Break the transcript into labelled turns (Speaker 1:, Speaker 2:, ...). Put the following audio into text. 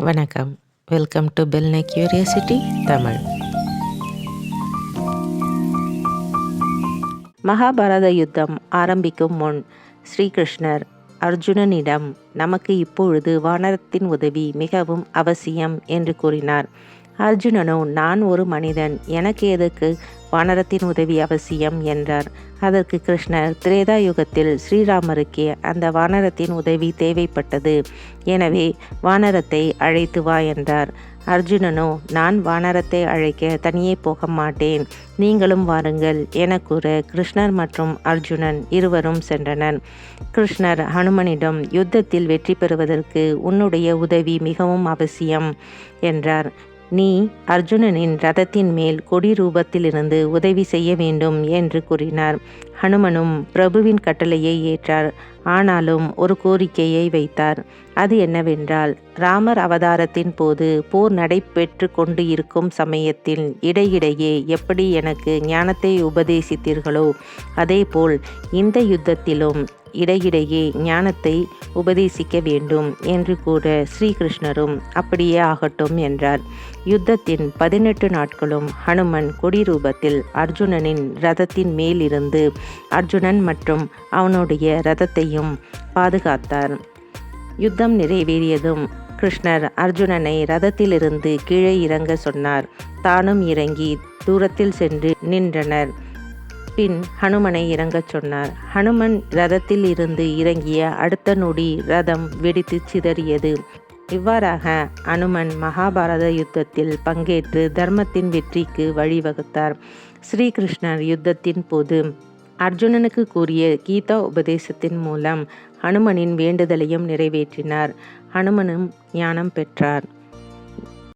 Speaker 1: வணக்கம். Welcome to பெல்னை curiosity Tamil. மகாபாரத யுத்தம் ஆரம்பிக்கும் முன் ஸ்ரீகிருஷ்ணர் அர்ஜுனனிடம் நமக்கு இப்பொழுது வானரத்தின் உதவி மிகவும் அவசியம் என்று கூறினார். அர்ஜுனனோ, நான் ஒரு மனிதன், எனக்கு எதற்கு வானரத்தின் உதவி அவசியம் என்றார். அதற்கு கிருஷ்ணர், திரேதா யுகத்தில் ஸ்ரீராமருக்கே அந்த வானரத்தின் உதவி தேவைப்பட்டது. எனவே வானரத்தை அழைத்து வா என்றார். அர்ஜுனனோ, நான் வானரத்தை அழைக்க தனியே போக மாட்டேன், நீங்களும் வாருங்கள் என கூற கிருஷ்ணர் மற்றும் அர்ஜுனன் இருவரும் சென்றனர். கிருஷ்ணர் ஹனுமனிடம், யுத்தத்தில் வெற்றி பெறுவதற்கு உன்னுடைய உதவி மிகவும் அவசியம் என்றார். நீ அர்ஜுனனின் ரதத்தின் மேல் கொடி ரூபத்திலிருந்து உதவி செய்ய வேண்டும் என்று கூறினார். ஹனுமனும் பிரபுவின் கட்டளையை ஏற்றார். ஆனாலும் ஒரு கோரிக்கையை வைத்தார். அது என்னவென்றால், ராமர் அவதாரத்தின் போது போர் நடைபெற்று கொண்டு இருக்கும் சமயத்தில் இடையிடையே எப்படி எனக்கு ஞானத்தை உபதேசித்தீர்களோ அதேபோல் இந்த யுத்தத்திலும் இடையிடையே ஞானத்தை உபதேசிக்க வேண்டும் என்று கூற ஸ்ரீகிருஷ்ணரும் அப்படியே ஆகட்டும் என்றார். யுத்தத்தின் 18 நாட்களும் ஹனுமன் கொடி ரூபத்தில் அர்ஜுனனின் ரதத்தின் மேலிருந்து அர்ஜுனன் மற்றும் அவனுடைய ரதத்தையும் பாதுகாத்தார். யுத்தம் நிறைவேறியதும் கிருஷ்ணர் அர்ஜுனனை ரதத்திலிருந்து கீழே இறங்க சொன்னார். தானும் இறங்கி தூரத்தில் சென்று நின்றனர். பின் ஹனுமனை இறங்கச் சொன்னார். ஹனுமன் ரதத்தில் இருந்து இறங்கிய அடுத்த நொடி ரதம் வெடித்து சிதறியது. இவ்வாறாக அனுமன் மகாபாரத யுத்தத்தில் பங்கேற்று தர்மத்தின் வெற்றிக்கு வழிவகுத்தார். ஸ்ரீகிருஷ்ணர் யுத்தத்தின் போது அர்ஜுனனுக்கு கூறிய கீதா உபதேசத்தின் மூலம் ஹனுமனின் வேண்டுதலையும் நிறைவேற்றினார். ஹனுமனும் ஞானம் பெற்றார்.